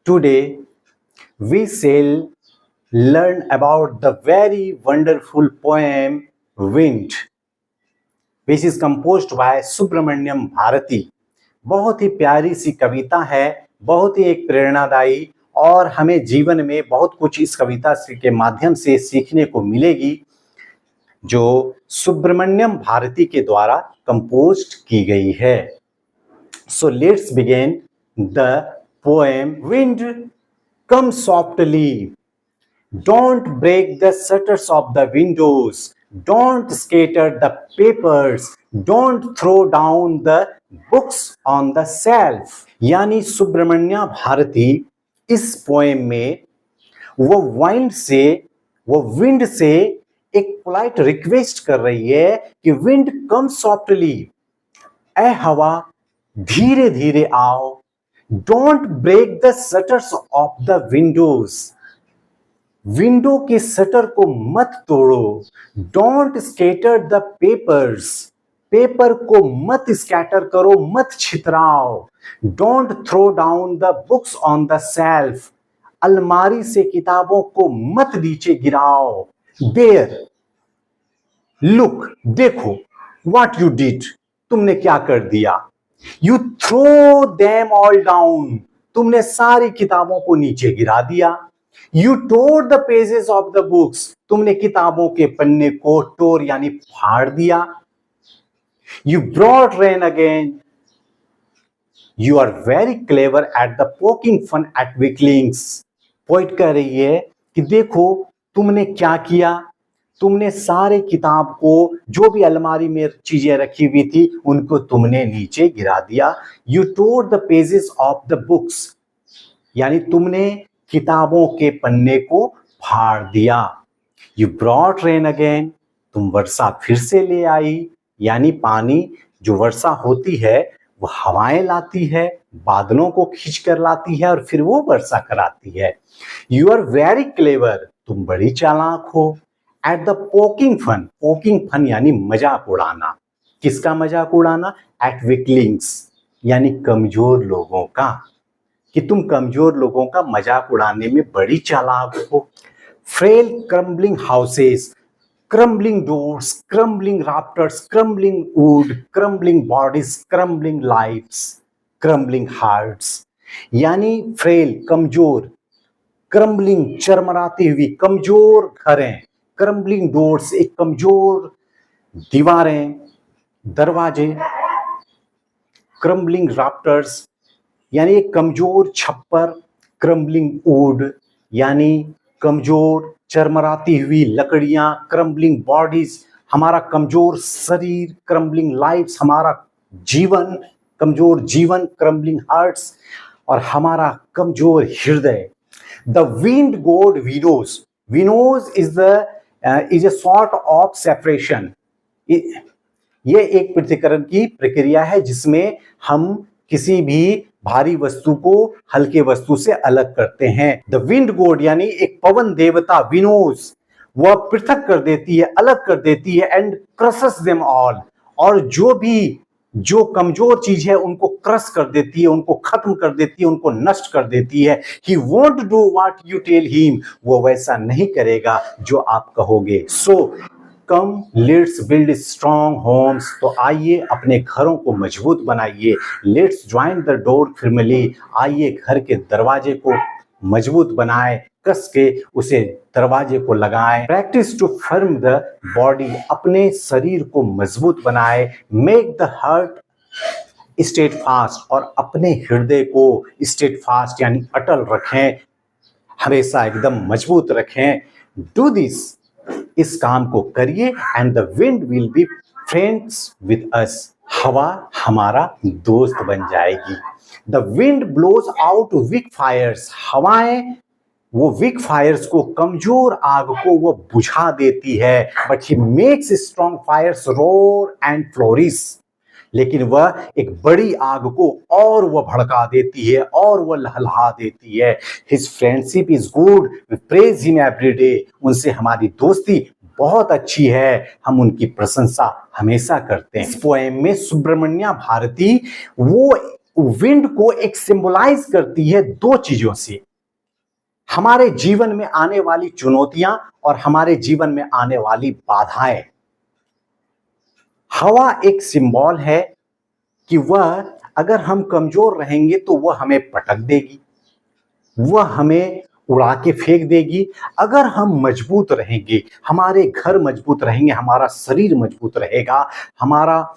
Today, we shall learn about the very wonderful poem Wind, which is composed by Subramaniam Bharti. बहुत ही प्यारी सी कविता है, बहुत ही एक प्रेरणादायी और हमें जीवन में बहुत कुछ इस कविता के माध्यम से सीखने को मिलेगी, जो सुब्रमण्यम भारती के द्वारा कंपोज्ड की गई है। So let's begin the poem. Wind, come softly. Don't break the shutters of the windows. Don't scatter the papers. Don't throw down the books on the shelf. यानी सुब्रमण्या भारती इस पोएम में वो विंड से एक पोलाइट रिक्वेस्ट कर रही है कि विंड कम सॉफ्टली, ए हवा धीरे धीरे आओ। Don't break the shutters of the windows, window के शटर को मत तोड़ो। Don't scatter the papers, paper को मत स्कैटर करो, मत छितराओ। Don't throw down the books on the shelf, अलमारी से किताबों को मत नीचे गिराओ। देयर, लुक, देखो, व्हाट यू डिड, तुमने क्या कर दिया। You throw them all down, तुमने सारी किताबों को नीचे गिरा दिया। You tore the pages of the books, तुमने किताबों के पन्ने को टोर यानी फाड़ दिया। You brought rain again, you are very clever at the poking fun at weaklings. Poet कह रही है कि देखो तुमने क्या किया, तुमने सारे किताब को, जो भी अलमारी में चीजें रखी हुई थी, उनको तुमने नीचे गिरा दिया। You tore the pages of the books, यानी तुमने किताबों के पन्ने को फाड़ दिया। यू ब्रॉट रेन अगेन, तुम वर्षा फिर से ले आई, यानी पानी जो वर्षा होती है वो हवाएं लाती है, बादलों को खींच कर लाती है और फिर वो वर्षा कराती है। यू आर वेरी क्लेवर, तुम बड़ी चालाक हो। एट द पोकिंग फन यानी मजाक उड़ाना। किसका मजाक उड़ाना? एट वीकलिंग्स, यानी कमजोर लोगों का, कि तुम कमजोर लोगों का मजाक उड़ाने में बड़ी चालाक हो। Frail crumbling houses, crumbling doors, crumbling rafters, crumbling wood, crumbling bodies, crumbling lifes, crumbling hearts. यानी फ्रेल, कमजोर, क्रम्बलिंग चरमराती हुई, कमजोर घरें, क्रम्बलिंग डोर्स एक कमजोर दीवारें, दरवाजे, क्रम्बलिंग राफ्टर्स यानी एक कमजोर छप्पर, क्रम्बलिंग वुड यानी कमजोर चरमराती हुई लकड़ियां, क्रम्बलिंग बॉडीज हमारा कमजोर शरीर, क्रम्बलिंग लाइफ्स हमारा जीवन, कमजोर जीवन, क्रम्बलिंग हार्ट्स और हमारा कमजोर हृदय। The wind god winnows, winnows is a sort of separation. ये एक पृथक्करण की प्रक्रिया है जिसमें हम किसी भी भारी वस्तु को हल्के वस्तु से अलग करते हैं। द विंड गॉड यानी एक पवन देवता, विनोज वह पृथक कर देती है, अलग कर देती है। एंड क्रशेस देम ऑल, और जो कमजोर चीज है उनको क्रश कर देती है, उनको खत्म कर देती है, उनको नष्ट कर देती है। He won't do what you tell him, वो वैसा नहीं करेगा जो आप कहोगे। So come let's build strong homes, तो आइए अपने घरों को मजबूत बनाइए। Let's join the door firmly, आइए घर के दरवाजे को मजबूत बनाए, कस के उसे दरवाजे को लगाएं। Practice to firm the body, अपने शरीर को मजबूत बनाए। Make the heart steadfast, और अपने हृदय को स्टेट फास्ट यानी अटल रखें, हमेशा एकदम मजबूत रखें। डू दिस, इस काम को करिए। And the wind will be friends with us, हवा हमारा दोस्त बन जाएगी। The wind blows out weak fires, हवाएं वो वीक फायर्स को, कमजोर आग को वो बुझा देती है। But he makes strong fires roar and flourish, लेकिन वह एक बड़ी आग को और वह भड़का देती है और वह लहलहा देती है। His friendship is good, we praise him every day, उनसे हमारी दोस्ती बहुत अच्छी है, हम उनकी प्रशंसा हमेशा करते हैं। इस पोएम में सुब्रमण्या भारती वो विंड को एक सिंबलाइज करती है दो चीजों से, हमारे जीवन में आने वाली चुनौतियां और हमारे जीवन में आने वाली बाधाएं। हवा एक सिंबल है कि वह अगर हम कमजोर रहेंगे तो वह हमें पटक देगी, वह हमें उड़ा के फेंक देगी। अगर हम मजबूत रहेंगे, हमारे घर मजबूत रहेंगे, हमारा शरीर मजबूत रहेगा, हमारा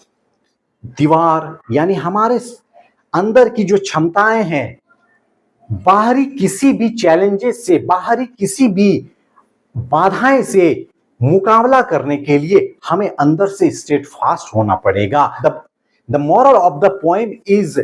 दीवार यानी हमारे अंदर की जो क्षमताएं हैं, बाहरी किसी भी चैलेंजेस से, बाहरी किसी भी बाधाएं से मुकाबला करने के लिए हमें अंदर से स्टेडफास्ट होना पड़ेगा। The moral of the poem is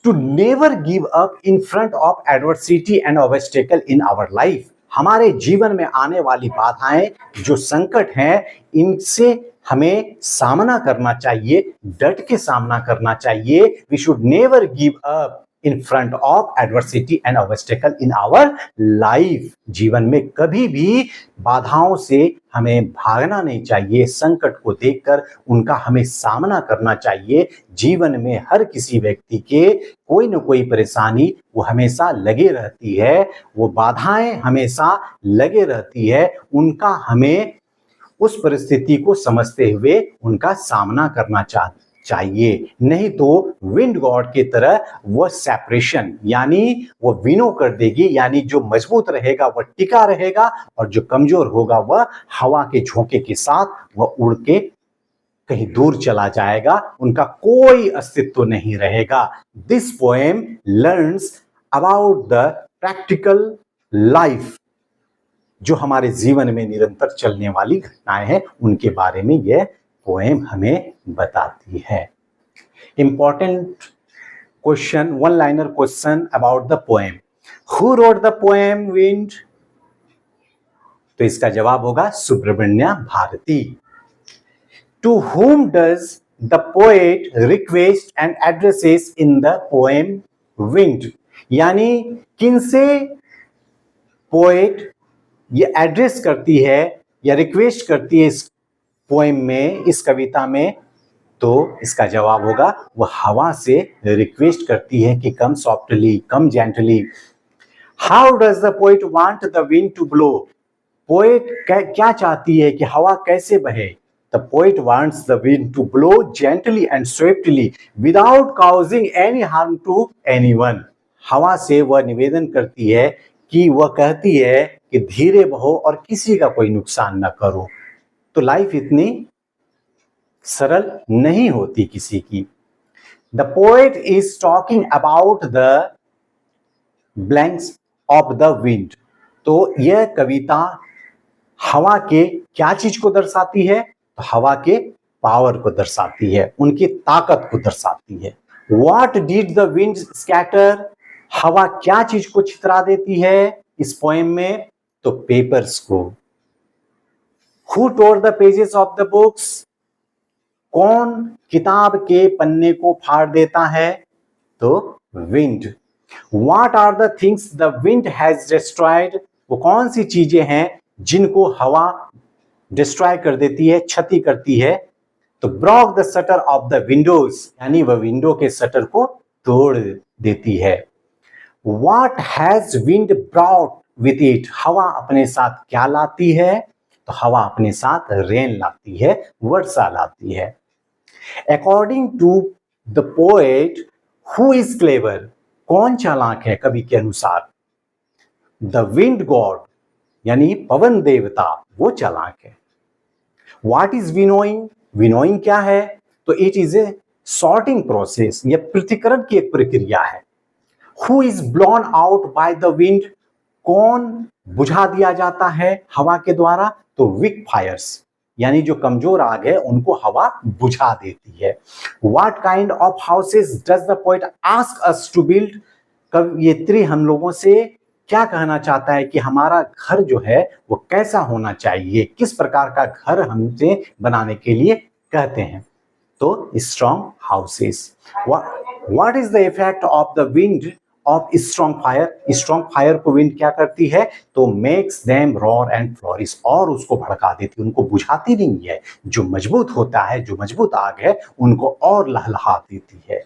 to never give up in front of adversity and obstacle in our life. हमारे जीवन में आने वाली बाधाएं, जो संकट हैं, इनसे हमें सामना करना चाहिए, डट के सामना करना चाहिए। We should never give up in front of adversity and obstacle in our life. जीवन में कभी भी बाधाओं से हमें भागना नहीं चाहिए, संकट को देखकर उनका हमें सामना करना चाहिए। जीवन में हर किसी व्यक्ति के कोई न कोई परेशानी वो हमेशा लगे रहती है, वो बाधाएं हमेशा लगे रहती है, उनका हमें उस परिस्थिति को समझते हुए उनका सामना करना चाहिए। नहीं तो विंड गॉड की तरह वह सेपरेशन यानी वो विनो कर देगी, यानी जो मजबूत रहेगा वह टिका रहेगा और जो कमजोर होगा वह हवा के झोंके के साथ वह उड़ के कहीं दूर चला जाएगा, उनका कोई अस्तित्व नहीं रहेगा। This poem learns about the practical life, जो हमारे जीवन में निरंतर चलने वाली घटनाएं हैं, उनके बारे में यह पोएम हमें बताती है। Important question, one liner question about the poem. Who wrote the poem wind? तो इसका जवाब होगा Subramania Bharati. To whom does the poet request and addresses in the poem wind? यानी किनसे पोएट ये एड्रेस करती है या रिक्वेस्ट करती है इस पोएम में, इस कविता में? तो इसका जवाब होगा वह हवा से रिक्वेस्ट करती है कि come softly, come gently. How does the poet want the wind to blow? Poet क्या चाहती है कि हवा कैसे बहे? The poet wants the wind to blow gently and swiftly without causing any harm to anyone. हवा से वह निवेदन करती है कि वह कहती है कि धीरे बहो और किसी का कोई नुकसान न करो। तो लाइफ इतनी सरल नहीं होती किसी की। The poet is talking about the blanks of the wind. तो यह कविता हवा के क्या चीज को दर्शाती है? तो हवा के पावर को दर्शाती है, उनकी ताकत को दर्शाती है। What did the wind scatter? हवा क्या चीज को छितरा देती है इस पोएम में? तो पेपर्स को। Who tore the pages of the books? कौन किताब के पन्ने को फाड़ देता है? तो wind. What are the things the wind has destroyed? वो कौन सी चीजें हैं जिनको हवा डिस्ट्रॉय कर देती है, क्षति करती है? तो broke the shutter of the windows, यानी वह विंडो के शटर को तोड़ देती है। What has wind brought with it? हवा अपने साथ क्या लाती है? तो हवा अपने साथ रेन लाती है, वर्षा लाती है। According to the poet, who is clever? कौन चालाक है कवि के अनुसार? The wind god, यानी पवन देवता, वो चालाक है। What is winnowing? विनोइंग क्या है? तो it is a sorting process, यह पृथक्करण की एक प्रक्रिया है। Who is blown out by the wind? कौन बुझा दिया जाता है हवा के द्वारा? तो वीक फायर्स, यानी जो कमजोर आग है उनको हवा बुझा देती है। What kind of houses does the poet ask us to build? कवयित्री हम लोगों से क्या कहना चाहता है कि हमारा घर जो है वो कैसा होना चाहिए, किस प्रकार का घर हमसे बनाने के लिए कहते हैं? तो strong houses. What is the effect of the wind of strong fire? Strong fire को विंड क्या करती है? तो makes them roar and flourish, और उसको भड़का देती, उनको बुझाती नहीं है। जो मजबूत होता है, जो मजबूत आग है, उनको और लहलहा देती है।